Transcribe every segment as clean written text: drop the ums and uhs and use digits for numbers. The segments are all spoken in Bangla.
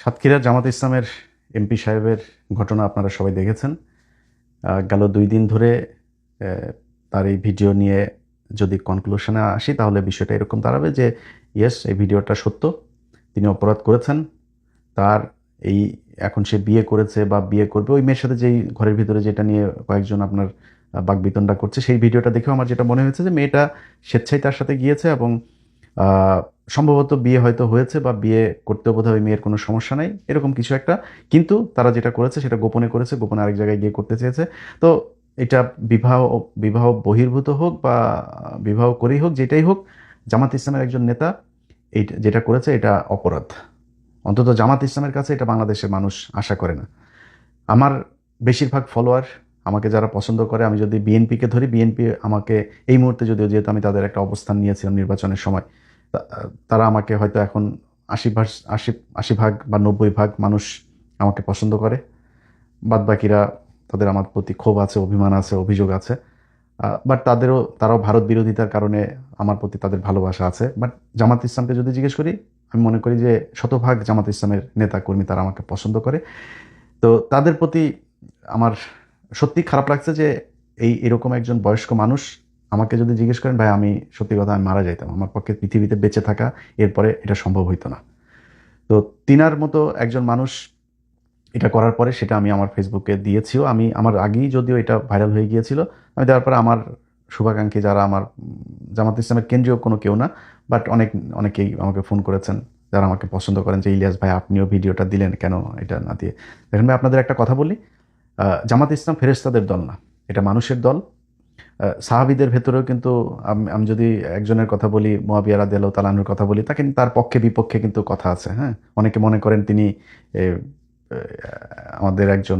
সাতক্ষীরার জামাত ইসলামের এমপি সাহেবের ঘটনা আপনারা সবাই দেখেছেন। গেল ২ দিন ধরে তার এই ভিডিও নিয়ে যদি কনক্লুশনে আসি তাহলে বিষয়টা এরকম দাঁড়াবে যে ইয়েস, এই ভিডিওটা সত্য, তিনি অপরাধ করেছেন। তার এই এখন সে বিয়ে করেছে বা বিয়ে করবে ওই মেয়ের সাথে যেই ঘরের ভিতরে যেটা নিয়ে কয়েকজন আপনার বাকবিতণ্ডা করছে, সেই ভিডিওটা দেখেও আমার যেটা মনে হয়েছে যে মেয়েটা স্বেচ্ছায় তার সাথে গিয়েছে এবং সম্ভবত বিয়ে হয়তো হয়েছে বা বিয়ে করতেও বোধহয় ওই মেয়ের কোনো সমস্যা নাই, এরকম কিছু একটা। কিন্তু তারা যেটা করেছে সেটা গোপনে করেছে, গোপনে আরেক জায়গায় গিয়ে করতে চেয়েছে। তো এটা বিবাহ বিবাহ বহির্ভূত হোক বা বিবাহ করেই হোক, যেটাই হোক, জামাত ইসলামের একজন নেতা এই যেটা করেছে এটা অপরাধ। অন্তত জামাত ইসলামের কাছে এটা বাংলাদেশের মানুষ আশা করে না। আমার বেশিরভাগ ফলোয়ার, আমাকে যারা পছন্দ করে, আমি যদি বিএনপিকে ধরি, বিএনপি আমাকে এই মুহূর্তে, যদিও যেহেতু আমি তাদের একটা অবস্থান নিয়েছিলাম নির্বাচনের সময়, তারা আমাকে হয়তো এখন ৮০ ভাগ ৮০ ভাগ বা ৯০ ভাগ মানুষ আমাকে পছন্দ করে। বাদবাকিরা, তাদের আমার প্রতি ক্ষোভ আছে, অভিমান আছে, অভিযোগ আছে। বাট তারাও ভারত বিরোধিতার কারণে আমার প্রতি তাদের ভালোবাসা আছে। বাট জামাত ইসলামকে যদি জিজ্ঞেস করি, আমি মনে করি যে শতভাগ জামাত ইসলামের নেতা কর্মী তারা আমাকে পছন্দ করে। তো তাদের প্রতি আমার সত্যি খারাপ লাগছে যে এরকম একজন বয়স্ক মানুষ আমাকে যদি জিজ্ঞেস করেন, ভাই আমি সত্যি কথা আমি মারা যাইতাম, আমার পক্ষে পৃথিবীতে বেঁচে থাকা এরপরে এটা সম্ভব হইতো না। তো তিনার মতো একজন মানুষ এটা করার পরে সেটা আমি আমার ফেসবুকে দিয়েছিও। আমি আমার আগেই যদিও এটা ভাইরাল হয়ে গিয়েছিল, আমি দেওয়ার পরে আমার শুভাকাঙ্ক্ষী যারা আমার জামাত ইসলামের কেন্দ্রীয় কোনো কেউ না, বাট অনেকেই আমাকে ফোন করেছেন যারা আমাকে পছন্দ করেন যে ইলিয়াস ভাই আপনিও ভিডিওটা দিলেন কেন এটা না দিয়ে। দেখেন ভাই, আপনাদের একটা কথা বলি, জামাত ইসলাম ফেরেশতাদের দল না, এটা মানুষের দল। সাহাবীদের ভেতরেও কিন্তু আমি যদি একজনের কথা বলি, মুয়াবিয়া রাদিয়াল্লাহু তাআলা আনহুর কথা বলি, তার পক্ষে বিপক্ষে কিন্তু কথা আছে। হ্যাঁ, অনেকে মনে করেন তিনি এ, এ, আমাদের একজন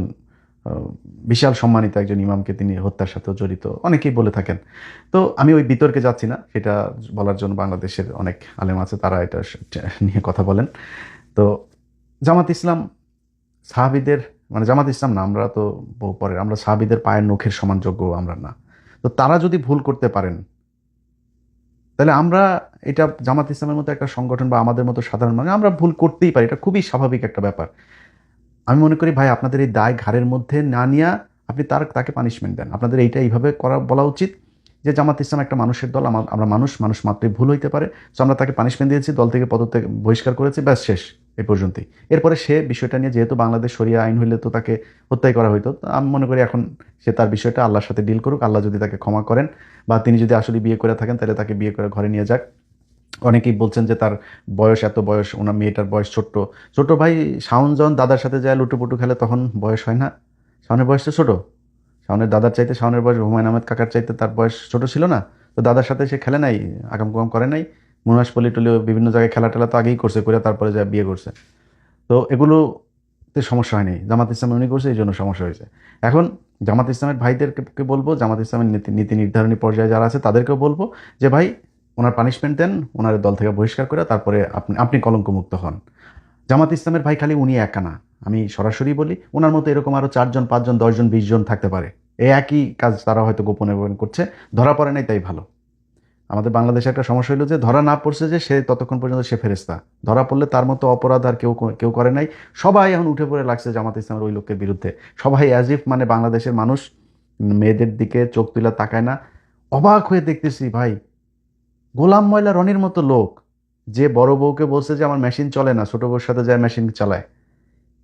বিশাল সম্মানিত একজন ইমামকে তিনি হত্যার সাথেও জড়িত, অনেকেই বলে থাকেন। তো আমি ওই বিতর্কে যাচ্ছি না, সেটা বলার জন্য বাংলাদেশের অনেক আলেম আছে, তারা এটা নিয়ে কথা বলেন। তো জামাত ইসলাম সাহাবীদের, মানে জামাত ইসলাম না, আমরা তো বহু পরে, আমরা সাহাবীদের পায়ের নখের সমান যোগ্য আমরা না। তো তারা যদি ভুল করতে পারেন, তাহলে আমরা, এটা জামাত ইসলামের মতো একটা সংগঠন বা আমাদের মতো সাধারণ মানুষ আমরা ভুল করতেই পারি, এটা খুবই স্বাভাবিক একটা ব্যাপার। আমি মনে করি ভাই, আপনাদের এই দায় ঘাড়ের মধ্যে না নিয়ে আপনি তাকে পানিশমেন্ট দেন। আপনাদের এইভাবে বলা উচিত যে জামাত ইসলাম একটা মানুষের দল, আমরা মানুষ, মানুষ মাত্রই ভুল হইতে পারে। সো আমরা তাকে পানিশমেন্ট দিয়েছি, দল থেকে পদত্যাগ বহিষ্কার করেছি, ব্যাস শেষ, এই পর্যন্তই। এরপরে সে বিষয়টা নিয়ে, যেহেতু বাংলাদেশ শরিয়া আইন হইলে তো তাকে হত্যাই করা হইতো, তো আমি মনে করি এখন সে তার বিষয়টা আল্লাহর সাথে ডিল করুক। আল্লাহ যদি তাকে ক্ষমা করেন বা তিনি যদি আসলে বিয়ে করে থাকেন, তাহলে তাকে বিয়ে করে ঘরে নিয়ে যাক। অনেকেই বলছেন যে তার বয়স এত, বয়স ওনার মেয়েটার বয়স ছোট্ট। ছোট ভাই শাওন যখন দাদার সাথে যায় লুটুপুটু খেলে, তখন বয়স হয় না? শাওনের বয়স তো ছোট। শাওনের দাদার চাইতে, শাওনের বয়স হুমায়ুন আহমেদ কাকার চাইতে তার বয়স ছোট ছিল না? তো দাদার সাথে সে খেলে নাই, আকাম কুকাম করে নাই, মুনাস পল্লী টলি বিভিন্ন জায়গায় খেলা টেলা তো আগেই করছে, করে তারপরে যা বিয়ে করছে। তো এগুলোতে সমস্যা হয়নি, জামাত ইসলাম উনি করছে, এই জন্য সমস্যা হয়েছে। এখন জামাত ইসলামের ভাইদেরকে বলবো, জামাত ইসলামের নীতি নীতি নির্ধারণী পর্যায়ে যারা আছে তাদেরকেও বলবো যে ভাই, ওনার পানিশমেন্ট দেন, ওনার দল থেকে বহিষ্কার করে তারপরে আপনি আপনি কলঙ্কমুক্ত হন। জামাত ইসলামের ভাই খালি উনি একা না, আমি সরাসরি বলি, ওনার মতো এরকম আরো 4 জন 5 জন 10 জন 20 জন থাকতে পারে। এই একই কাজ তারা হয়তো গোপনে গোপনে করছে, ধরা পড়ে নাই তাই ভালো। আমাদের বাংলাদেশে একটা সমস্যা হলো যে ধরা না পড়ছে যে সে ততক্ষণ পর্যন্ত সে ফেরেস্তা, ধরা পড়লে তার মতো অপরাধ আর কেউ কেউ করে নাই। সবাই এখন উঠে পড়ে লাগছে জামাত ইসলামের ওই লোকের বিরুদ্ধে। সবাই অ্যাজ ইফ মানে বাংলাদেশের মানুষ মেয়েদের দিকে চোখ তুলে তাকায় না। অবাক হয়ে দেখতেছি ভাই, গোলাম ময়লা রনির মতো লোক, যে বড় বউকে বলছে যে আমার মেশিন চলে না, ছোট বউর সাথে যায় মেশিন চালায়।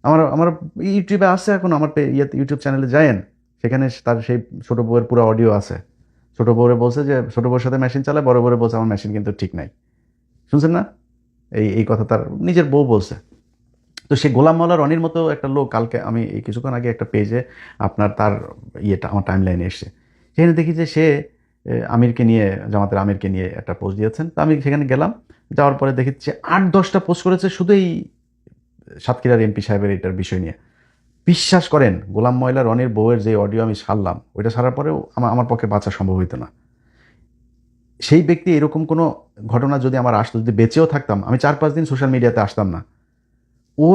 আমার আমার ইউটিউবে আছে, এখন আমার ইউটিউব চ্যানেলে যায়েন, সেখানে তার সেই ছোট বউয়ের পুরো অডিও আছে। ছোট বউরে বলছে যে ছোট বউর সাথে মেশিন চালায়, বড় বউরে বলছে আমার মেশিন কিন্তু ঠিক নাই। শুনছেন না? এই কথা তার নিজের বউ বলছে। তো সে গোলাম মাওলা রনির মতো একটা লোক, কালকে আমি এই কিছুক্ষণ আগে একটা পেজে আপনার তার ইয়েটা আমার টাইম লাইনে এসছে, সেখানে দেখি যে সে আমিরকে নিয়ে, জামাতের আমিরকে নিয়ে একটা পোস্ট দিয়েছেন। তো আমি সেখানে গেলাম, যাওয়ার পরে দেখেছি 8-10টা পোস্ট করেছে শুধু এই সাতক্ষীরার এমপি সাহেবের এটার বিষয় নিয়ে। বিশ্বাস করেন, গোলাম ময়লা রনির বউয়ের যে অডিও আমি ছাড়লাম, ওইটা ছাড়ার পরেও আমার পক্ষে বাঁচা সম্ভব হইতো না। সেই ব্যক্তি, এরকম কোনো ঘটনা যদি আমার আসতো, যদি বেঁচেও থাকতাম, আমি 4-5 দিন সোশ্যাল মিডিয়াতে আসতাম না। ও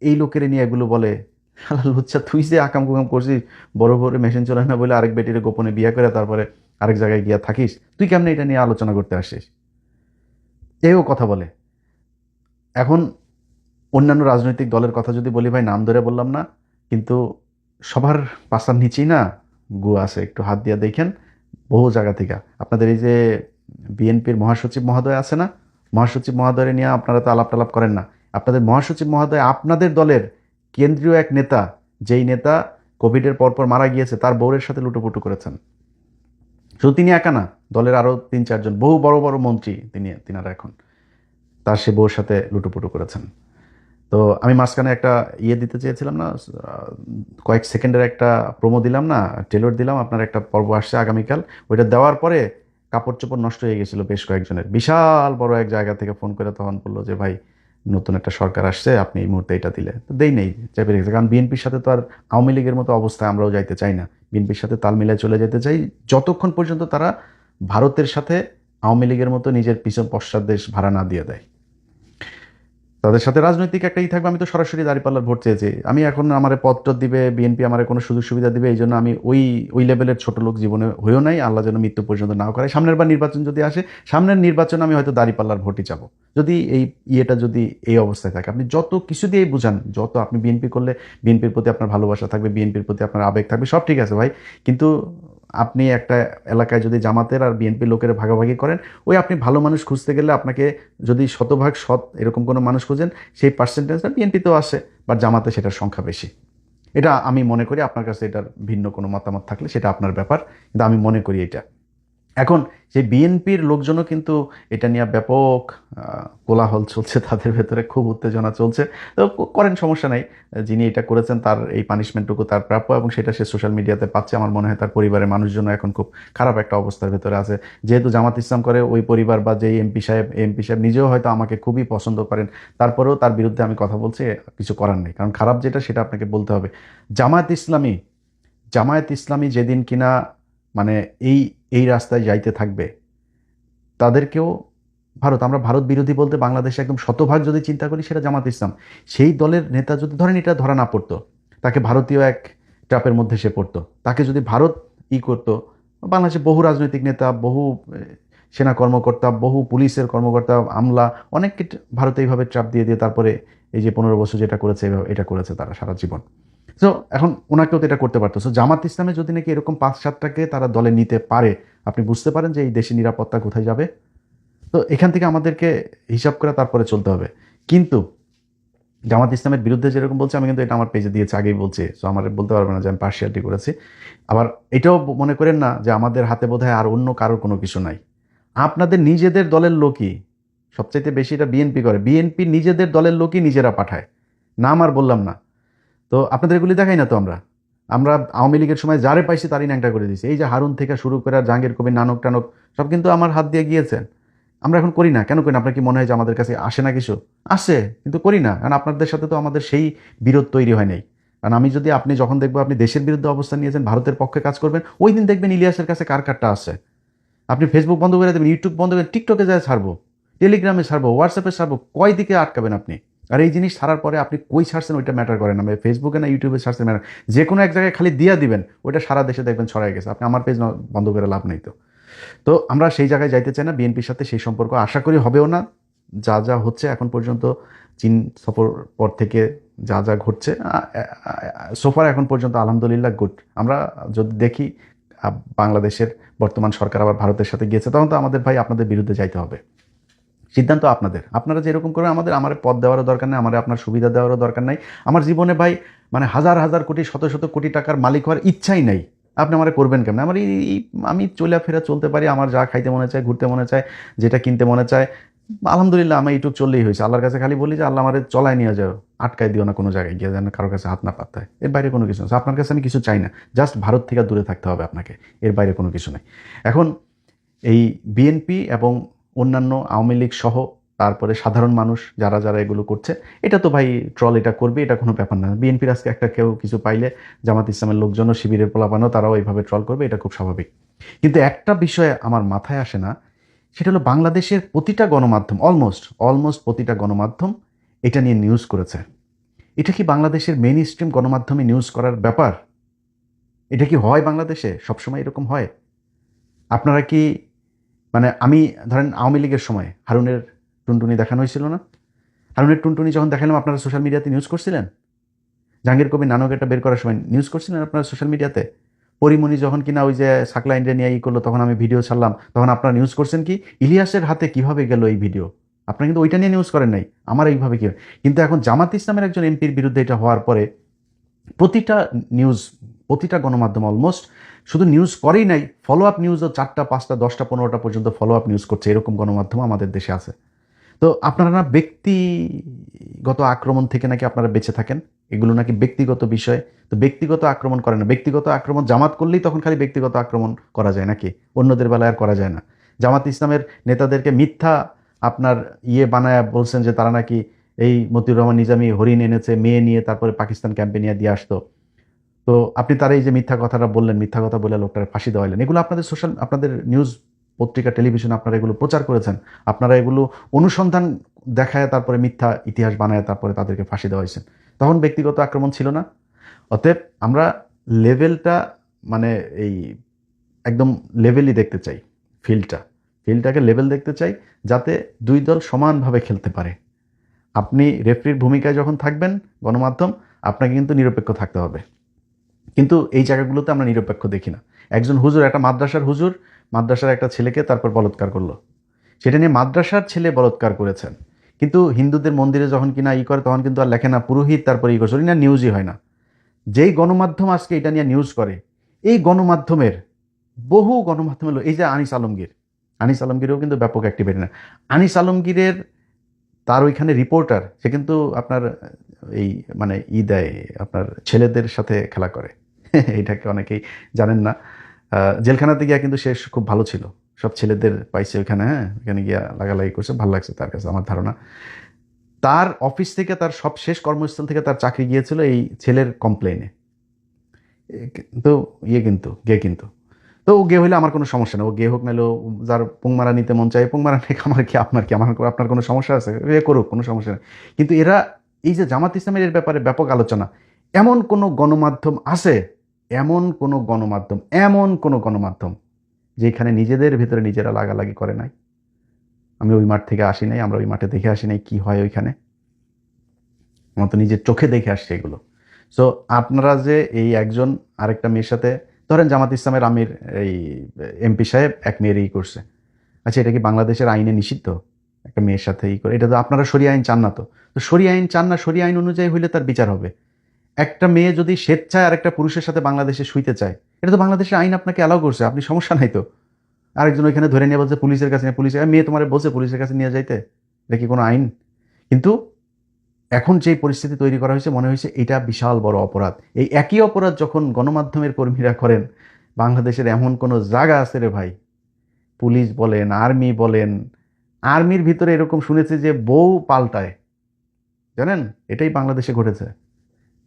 এই লোকের নিয়ে এগুলো বলে, হালাল লুচ্চা, তুই যে আকাম কুকাম করছিস, বড় বড় মেশিন চলে না বলে আরেক বেটিরে গোপনে বিয়ে করে তারপরে আরেক জায়গায় গিয়া থাকিস, তুই কেমনে এটা নিয়ে আলোচনা করতে আসছিস? এও কথা বলে। এখন অন্যান্য রাজনৈতিক দলের কথা যদি বলি ভাই, নাম ধরে বললাম না, কিন্তু সবার পাশার নিচেই না গু আছে, একটু হাত দিয়ে দেখেন বহু জায়গা থেকে। আপনাদের এই যে বিএনপির মহাসচিব মহোদয় আছে না, মহাসচিব মহোদয় নিয়ে আপনারা তো আলাপ টালাপ করেন না। আপনাদের মহাসচিব মহোদয় আপনাদের দলের কেন্দ্রীয় এক নেতা, যেই নেতা কোভিডের পরপর মারা গিয়েছে, তার বউয়ের সাথে লুটোপুটু করেছেন। শুধু তিনি একা না, দলের আরও 3-4 জন বহু বড় বড় মন্ত্রী তিনারা এখন তার সে বউর সাথে লুটোপুটু করেছেন। তো আমি মাঝখানে একটা দিতে চেয়েছিলাম না, কয়েক সেকেন্ডের একটা প্রোমো দিলাম না, টেলর দিলাম, আপনার একটা পর্ব আসছে আগামীকাল। ওইটা দেওয়ার পরে কাপড় চোপড় নষ্ট হয়ে গেছিল বেশ কয়েকজনের, বিশাল বড় এক জায়গা থেকে ফোন করে তখন বললো যে ভাই নতুন একটা সরকার আসছে, আপনি এই মুহূর্তে এটা দিলে। তো দেই নেই, চেপে রেখেছে। কারণ বিএনপির সাথে তো আর আওয়ামী লীগের মতো অবস্থায় আমরাও যাইতে চাই না, বিএনপির সাথে তাল মিলায় চলে যেতে চাই যতক্ষণ পর্যন্ত তারা ভারতের সাথে আওয়ামী লীগের মতো নিজের পিছন পশ্চাৎ দেশ ভাড়া না দিয়ে দেয়। তাদের সাথে রাজনৈতিক একটা থাকবে। আমি তো সরাসরি দাঁড়িপাল্লার ভোট চেয়েছি। আমি এখন আমার পদটা দিবে বিএনপি, আমার কোনো সুযোগ সুবিধা দিবে, এই জন্য আমি ওই লেভেলের ছোট লোক জীবনে হয়েও নাই। আল্লাহ যেন মৃত্যু পর্যন্ত নাও করে। সামনের বার নির্বাচন যদি আসে, সামনের নির্বাচনে আমি হয়তো দাঁড়িপাল্লার ভোটই চাবো, যদি এই যদি এই অবস্থায় থাকে। আপনি যত কিছু দিয়েই বুঝান, যত আপনি বিএনপি করলে বিএনপির প্রতি আপনার ভালোবাসা থাকবে, বিএনপির প্রতি আপনার আবেগ থাকবে, সব ঠিক আছে ভাই, কিন্তু আপনি একটা এলাকায় যদি জামাতের আর বিএনপির লোকের ভাগাভাগি করেন, ওই আপনি ভালো মানুষ খুঁজতে গেলে আপনাকে যদি শতভাগ সৎ এরকম কোনো মানুষ খুঁজেন, সেই পার্সেন্টেজটা বিএনপিতেও আসে, বা জামাতে সেটার সংখ্যা বেশি। এটা আমি মনে করি। আপনার কাছে এটার ভিন্ন কোনো মতামত থাকলে সেটা আপনার ব্যাপার, কিন্তু আমি মনে করি এটা। এখন সেই বিএনপির লোকজনও কিন্তু এটা নিয়ে ব্যাপক কোলাহল চলছে, তাদের ভেতরে খুব উত্তেজনা চলছে। তো করেন, সমস্যা নাই। যিনি এটা করেছেন তার এই পানিশমেন্টটুকু তার প্রাপ্য, এবং সেটা সে সোশ্যাল মিডিয়াতে পাচ্ছে। আমার মনে হয় তার পরিবারের মানুষজন এখন খুব খারাপ একটা অবস্থার ভেতরে আছে। যেহেতু জামাত ইসলাম করে ওই পরিবার, বা যেই এমপি সাহেব নিজেও হয়তো আমাকে খুবই পছন্দ করেন, তারপরেও তার বিরুদ্ধে আমি কথা বলছি, কিছু করার নেই। কারণ খারাপ যেটা সেটা আপনাকে বলতে হবে। জামায়াত ইসলামী যেদিন কিনা মানে এই এই রাস্তায় যাইতে থাকবে, তাদেরকেও আমরা ভারত বিরোধী বলতে বাংলাদেশে একদম শতভাগ যদি চিন্তা করি, সেটা জামাত ইসলাম। সেই দলের নেতা যদি ধরেন এটা ধরা না পড়তো, তাকে ভারতীয় এক ট্রাপের মধ্যে সে পড়তো, তাকে যদি ভারত করতো, বাংলাদেশে বহু রাজনৈতিক নেতা, বহু সেনা কর্মকর্তা, বহু পুলিশের কর্মকর্তা, আমলা, অনেককে ভারতে এইভাবে ট্রাপ দিয়ে দিয়ে তারপরে এই যে 15 বছর যেটা করেছে, এটা করেছে তারা সারা জীবন। সো এখন ওনাকেও তো এটা করতে পারতো। সো জামাত ইসলামে যদি নাকি এরকম 5-7টাকে তারা দলে নিতে পারে, আপনি বুঝতে পারেন যে এই দেশের নিরাপত্তা কোথায় যাবে। তো এখান থেকে আমাদেরকে হিসাব করে তারপরে চলতে হবে। কিন্তু জামাত ইসলামের বিরুদ্ধে যেরকম বলছে, আমি কিন্তু এটা আমার পেজে দিয়েছি, আগেই বলছি। সো আমার বলতে পারবে না যে আমি পার্সিয়ালিটি করেছি। আবার এটাও মনে করেন না যে আমাদের হাতে বোধহয় আর অন্য কারোর কোনো কিছু নাই। আপনাদের নিজেদের দলের লোকই সবচাইতে বেশি এটা বিএনপি করে। বিএনপি নিজেদের দলের লোকই নিজেরা পাঠায়, নাম আর বললাম না। তো আপনাদের এগুলি দেখাই না তো। আমরা আওয়ামী লীগের সময় যারে পাইছি তারই ন্যাংটা করে দিয়েছি। এই যে হারুন থেকে শুরু করে জাহাঙ্গীর কবির, নানক টানক, সব কিন্তু আমার হাত দিয়ে গিয়েছেন। আমরা এখন করি না। কেন করি না? আপনার কি মনে হয় যে আমাদের কাছে আসে না? কিছু আসে, কিন্তু করি না। কারণ আপনাদের সাথে তো আমাদের সেই বিরোধ তৈরি হয় নাই। কারণ আপনি যখন দেখবো আপনি দেশের বিরুদ্ধে অবস্থান নিয়েছেন, ভারতের পক্ষে কাজ করবেন, ওই দিন দেখবেন ইলিয়াসের কাছে কার কারটা আছে। আপনি ফেসবুক বন্ধ করে দেবেন, ইউটিউব বন্ধ করে, টিকটকে যায় ছাড়বো, টেলিগ্রামে ছাড়বো, হোয়াটসঅ্যাপে ছাড়বো, কয় দিকে আটকাবেন আপনি? আর এই জিনিস ছাড়ার পরে আপনি কই ছাড়ছেন ওইটা ম্যাটার করে না, ফেসবুকে না ইউটিউবে ছাড়ছেন ম্যাটার। যে কোনো এক জায়গায় খালি দিয়া দিবেন, ওইটা সারা দেশে দেখবেন ছড়াই গেছে। আপনি আমার পেজ বন্ধ করে লাভ নেই। তো আমরা সেই জায়গায় যাইতে চাই না। বিএনপির সাথে সেই সম্পর্ক আশা করি হবেও না। যা যা হচ্ছে এখন পর্যন্ত, চীন সফর পর থেকে যা যা ঘটছে, সোফার এখন পর্যন্ত আলহামদুলিল্লাহ গুড। আমরা যদি দেখি বাংলাদেশের বর্তমান সরকার আবার ভারতের সাথে গিয়েছে, তখন তো আমাদের ভাই আপনাদের বিরুদ্ধে যাইতে হবে। সিদ্ধান্ত আপনাদের। আপনারা যেরকম করে আমার পদ দেওয়ারও দরকার নেই, আমার আপনার সুবিধা দেওয়ারও দরকার নাই। আমার জীবনে ভাই হাজার হাজার কোটি, শত শত কোটি টাকার মালিক হওয়ার ইচ্ছাই নাই। আপনি আমার করবেন কেমন? আমি চলাফেরা চলতে পারি, আমার যা খাইতে মনে চায়, ঘুরতে মনে চায়, যেটা কিনতে মনে চায়, আলহামদুলিল্লাহ আমার এইটুক চললেই হয়েছে। আল্লাহর কাছে খালি বলি যে আল্লাহ আমার চলায় নিয়ে যাও, আটকায় দিও না কোনো জায়গায় গিয়ে, যেন কারোর কাছে হাত না পাতায়। এর বাইরে কোনো কিছু না। আপনার কাছে আমি কিছু চাই না, জাস্ট ভারত থেকে দূরে থাকতে হবে আপনাকে, এর বাইরে কোনো কিছু নাই। এখন এই বিএনপি এবং অন্যান্য আওয়ামী লীগ সহ তারপরে সাধারণ মানুষ যারা যারা এগুলো করছে, এটা তো ভাই ট্রল এটা করবে, এটা কোনো ব্যাপার না। বিএনপির আজকে একটা কেউ কিছু পাইলে জামাত ইসলামের লোকজনও, শিবিরের পোলাপানও, তারাও এইভাবে ট্রল করবে, এটা খুব স্বাভাবিক। কিন্তু একটা বিষয় আমার মাথায় আসে না, সেটা হলো বাংলাদেশের প্রতিটা গণমাধ্যম, অলমোস্ট প্রতিটা গণমাধ্যম এটা নিয়ে নিউজ করেছে। এটা কি বাংলাদেশের মেইন স্ট্রিম গণমাধ্যমে নিউজ করার ব্যাপার? এটা কি হয় বাংলাদেশে সবসময় এরকম হয়? আপনারা কি আমি ধরেন আওয়ামী লীগের সময় হারুনের টুনটুনি দেখানো হয়েছিল না? হারুনের টুনটুনি যখন দেখালাম আপনারা সোশ্যাল মিডিয়াতে নিউজ করছিলেন, জাহাঙ্গীর কবির নানক এটা বের করার সময় নিউজ করছিলেন আপনারা সোশ্যাল মিডিয়াতে, পরিমণি যখন কিনা ওই যে সাকলা ইন্ডিয়া নিয়ে করলো তখন আমি ভিডিও ছাড়লাম, তখন আপনারা নিউজ করছেন কি ইলিয়াসের হাতে কিভাবে গেল এই ভিডিও, আপনারা কিন্তু ওইটা নিয়ে নিউজ করেন নাই, আমার এইভাবে কি। কিন্তু এখন জামাত ইসলামের একজন এমপির বিরুদ্ধে এটা হওয়ার পরে প্রতিটা নিউজ, প্রতিটা গণমাধ্যম অলমোস্ট শুধু নিউজ করেই নাই, ফলো আপ নিউজও 4টা 5টা 10টা 15টা পর্যন্ত ফলো আপ নিউজ করছে, এরকম গণমাধ্যম আমাদের দেশে আছে। তো আপনারা না ব্যক্তিগত আক্রমণ থেকে নাকি আপনারা বেঁচে থাকেন, এগুলো নাকি ব্যক্তিগত বিষয়, তো ব্যক্তিগত আক্রমণ করে না, ব্যক্তিগত আক্রমণ জামাত করলেই তখন খালি ব্যক্তিগত আক্রমণ করা যায় নাকি, অন্যদের বেলায় আর করা যায় না। জামাত ইসলামের নেতাদেরকে মিথ্যা আপনার বানায় বলছেন যে তারা নাকি এই মতিউর রহমান নিজামী হরিণ এনেছে মেয়ে নিয়ে তারপরে পাকিস্তান ক্যাম্পে নিয়ে দিয়ে আসতো, তো আপনি তার এই যে মিথ্যা কথাটা বললেন, মিথ্যা কথা বলে লোকটার ফাঁসি দেওয়াইলেন, এগুলো আপনাদের সোশ্যাল, আপনাদের নিউজ পত্রিকা টেলিভিশন আপনারা এগুলো প্রচার করেছেন, আপনারা এগুলো অনুসন্ধান দেখায় তারপরে মিথ্যা ইতিহাস বানায় তারপরে তাদেরকে ফাঁসি দেওয়াইছেন, তখন ব্যক্তিগত আক্রমণ ছিল না। অতএব আমরা লেভেলটা মানে এই একদম লেভেলই দেখতে চাই, ফিল্ডটাকে লেভেল দেখতে চাই, যাতে দুই দল সমানভাবে খেলতে পারে। আপনি রেফারির ভূমিকায় যখন থাকবেন গণমাধ্যম, আপনাকে কিন্তু নিরপেক্ষ থাকতে হবে, কিন্তু এই জায়গাগুলোতে আমরা নিরপেক্ষ দেখি না। একজন হুজুর, একটা মাদ্রাসার হুজুর মাদ্রাসার একটা ছেলেকে তারপর বলাৎকার করলো, সেটা নিয়ে মাদ্রাসার ছেলে বলাৎকার করেছেন, কিন্তু হিন্দুদের মন্দিরে যখন কিনা করে তখন কিন্তু আর লেখে না পুরোহিত তারপরে করছে না, নিউজই হয় না। যেই গণমাধ্যম আজকে এটা নিয়ে নিউজ করে, এই গণমাধ্যমের বহু গণমাধ্যম হলো এই যে আনিস আলমগীরও কিন্তু ব্যাপক অ্যাক্টিভিটি না। আনিস আলমগীরের তার ওইখানে রিপোর্টার, সে কিন্তু আপনার এই মানে দেয় আপনার ছেলেদের সাথে খেলা করে এটাকে অনেকেই জানেন না। জেলখানাতে গিয়া কিন্তু সে খুব ভালো ছিল, সব ছেলেদের পাইছে ওইখানে, হ্যাঁ ওইখানে গিয়া লাগালাগি করছে, ভালো লাগছে তার কাছে আমার ধারণা। তার অফিস থেকে, তার সব শেষ কর্মস্থল থেকে তার চাকরি গিয়েছিল এই ছেলের কমপ্লেনে। তো কিন্তু তো ও গে হইলে আমার কোনো সমস্যা নেই, ও গে হোক নাহলে যার পুংমারা নিতে মন চায় পুংমারা নেই, আমার কি আপনার কি, আপনার কোনো সমস্যা আছে, এ করুক, কোনো সমস্যা নেই। কিন্তু এরা এই যে জামাত ইসলামের এর ব্যাপারে ব্যাপক আলোচনা, এমন কোনো গণমাধ্যম আছে, এমন কোনো গণমাধ্যম যেখানে নিজেদের ভিতরে নিজেরা লাগালাগি করে নাই? আমি ওই মাঠ থেকে আসি নাই, আমরা ওই মাঠে দেখে আসি নাই কি হয় ওইখানে, আমার তো নিজের চোখে দেখে আসছে এগুলো। সো আপনারা যে এই একজন আরেকটা মেয়ের সাথে, ধরেন জামাত ইসলামের আমির এই এমপি সাহেব এক মেয়ের করছে, আচ্ছা এটা কি বাংলাদেশের আইনে নিষিদ্ধ একটা মেয়ের সাথে করে? এটা তো আপনারা শরিয়া আইন চান না, তো শরিয়া আইন চান না, শরিয়া আইন অনুযায়ী হইলে তার বিচার হবে। একটা মেয়ে যদি স্বেচ্ছায় আরেকটা পুরুষের সাথে বাংলাদেশে শুইতে চায়, এটা তো বাংলাদেশের আইন আপনাকে অ্যালাউ করছে, আপনি সমস্যা নাই তো। আরেকজন ওইখানে ধরে নিয়ে বলছে পুলিশের কাছে নিয়ে, পুলিশের মেয়ে তোমার বলছে পুলিশের কাছে নিয়ে যাইতে, এটা কি কোনো আইন? কিন্তু এখন যে পরিস্থিতি তৈরি করা হয়েছে, মনে হয়েছে এটা বিশাল বড় অপরাধ। এই একই অপরাধ যখন গণমাধ্যমের কর্মীরা করেন, বাংলাদেশের এমন কোনো জায়গা আছে রে ভাই, পুলিশ বলেন আর্মি বলেন, আর্মির ভিতরে এরকম শুনেছি যে বউ পাল্টায়, জানেন এটাই বাংলাদেশে ঘটেছে,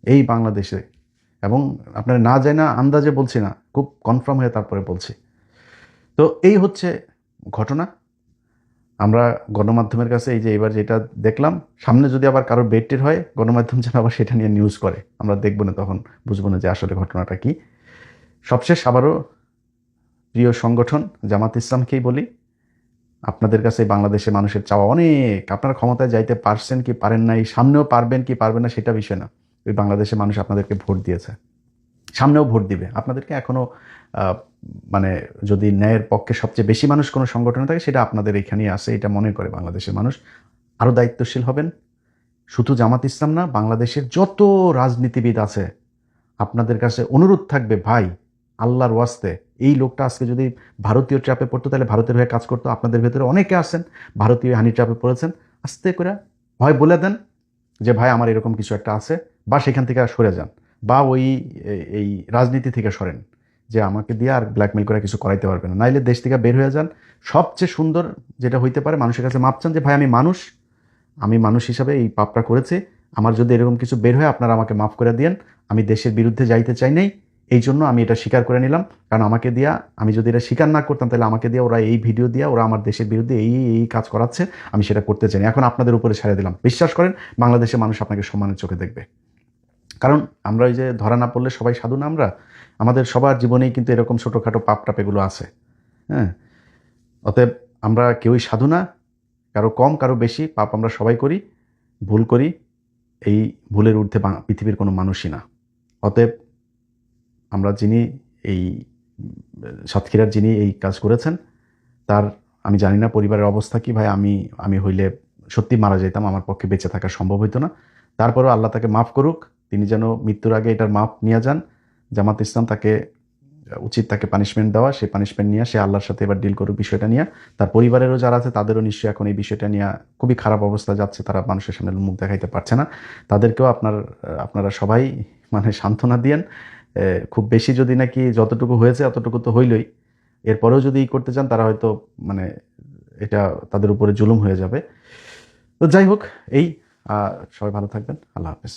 এই বাংলাদেশে। এবং আপনারা না যায় না আন্দাজে বলছি না, খুব কনফার্ম হয়ে তারপরে বলছি। তো এই হচ্ছে ঘটনা। আমরা গণমাধ্যমের কাছে এই যে এবার যেটা দেখলাম, সামনে যদি আবার কারোর বেডটের হয়, গণমাধ্যম যেন আবার সেটা নিয়ে নিউজ করে, আমরা দেখবো না, তখন বুঝবো না যে আসলে ঘটনাটা কি। সবশেষ আবারও প্রিয় সংগঠন জামাত ইসলামকেই বলি, আপনাদের কাছে বাংলাদেশের মানুষের চাওয়া অনেক, আপনারা ক্ষমতায় যাইতে পারছেন কি পারেন নাই, সামনেও পারবেন কি পারবেন না সেটা বিষয় না, ওই বাংলাদেশের মানুষ আপনাদেরকে ভোট দিয়েছে, সামনেও ভোট দিবে আপনাদেরকে। এখনও মানে যদি ন্যায়ের পক্ষে সবচেয়ে বেশি মানুষ কোনো সংগঠনে থাকে সেটা আপনাদের এখানেই আছে, এটা মনে করে বাংলাদেশের মানুষ। আরও দায়িত্বশীল হবেন, শুধু জামাত ইসলাম না, বাংলাদেশের যত রাজনীতিবিদ আছে আপনাদের কাছে অনুরোধ থাকবে, ভাই আল্লাহর ওয়াস্তে এই লোকটা আজকে যদি ভারতীয় ট্র্যাপে পড়তো তাহলে ভারতের হয়ে কাজ করতো। আপনাদের ভেতরে অনেকে আছেন ভারতীয় হানি ট্র্যাপে পড়েছেন, আস্তে করে হয় বলে দেন যে ভাই আমার এরকম কিছু একটা আছে, বা সেখান থেকে আর সরে যান, বা ওই এই রাজনীতি থেকে সরেন, যে আমাকে দিয়ে আর ব্ল্যাকমেল করে কিছু করাইতে পারবে না, নাইলে দেশ থেকে বের হয়ে যান। সবচেয়ে সুন্দর যেটা হইতে পারে, মানুষের কাছে মাপ চান যে ভাই আমি মানুষ হিসাবে এই পাপটা করেছি, আমার যদি এরকম কিছু বের হয় আপনারা আমাকে মাফ করে দিয়েন, আমি দেশের বিরুদ্ধে যাইতে চাই নাই, এই জন্য আমি এটা স্বীকার করে নিলাম। কারণ আমাকে দিয়া, আমি যদি এটা স্বীকার না করতাম তাহলে আমাকে দিয়ে ওরা এই ভিডিও দিয়া ওরা আমার দেশের বিরুদ্ধে এই কাজ করাচ্ছে, আমি সেটা করতে চাই না, এখন আপনাদের উপরে ছেড়ে দিলাম। বিশ্বাস করেন বাংলাদেশের মানুষ আপনাকে সম্মানের চোখে দেখবে। কারণ আমরা ওই যে ধরা না পড়লে সবাই সাধু না, আমাদের সবার জীবনেই কিন্তু এরকম ছোটোখাটো পাপ টাপ এগুলো আছে, হ্যাঁ। অতএব আমরা কেউই সাধু না, কারো কম কারো বেশি পাপ আমরা সবাই করি। ভুল করি, এই ভুলের ঊর্ধ্বে পৃথিবীর কোনো মানুষই না। অতএব আমরা যিনি এই সাতক্ষীরার যিনি এই কাজ করেছেন, তার আমি জানি না পরিবারের অবস্থা কি ভাই। আমি হইলে সত্যি মারা যেতাম, আমার পক্ষে বেঁচে থাকা সম্ভব হইতো না। তারপরেও আল্লাহ তাকে মাফ করুক, তিনি যেন মৃত্যুর আগে এটার মাফ নিয়ে যান। জামাত ইসলাম তাকে উচিত তাকে পানিশমেন্ট দেওয়া, সেই পানিশমেন্ট নিয়ে সে আল্লাহর সাথে এবার ডিল করুক বিষয়টা নিয়ে। তার পরিবারেরও যারা আছে তাদেরও নিশ্চয়ই এখন এই বিষয়টা নিয়ে খুবই খারাপ অবস্থা যাচ্ছে, তারা মানুষের সামনে মুখ দেখাইতে পারছে না। তাদেরকেও আপনারা সবাই মানে সান্ত্বনা দিয়েন। খুব বেশি যদি নাকি যতটুকু হয়েছে অতটুকু তো হইলই, এরপরেও যদি করতে চান তারা হয়তো মানে এটা তাদের উপরে জুলুম হয়ে যাবে। তো যাই হোক, এই সবাই ভালো থাকবেন। আল্লাহ হাফেজ।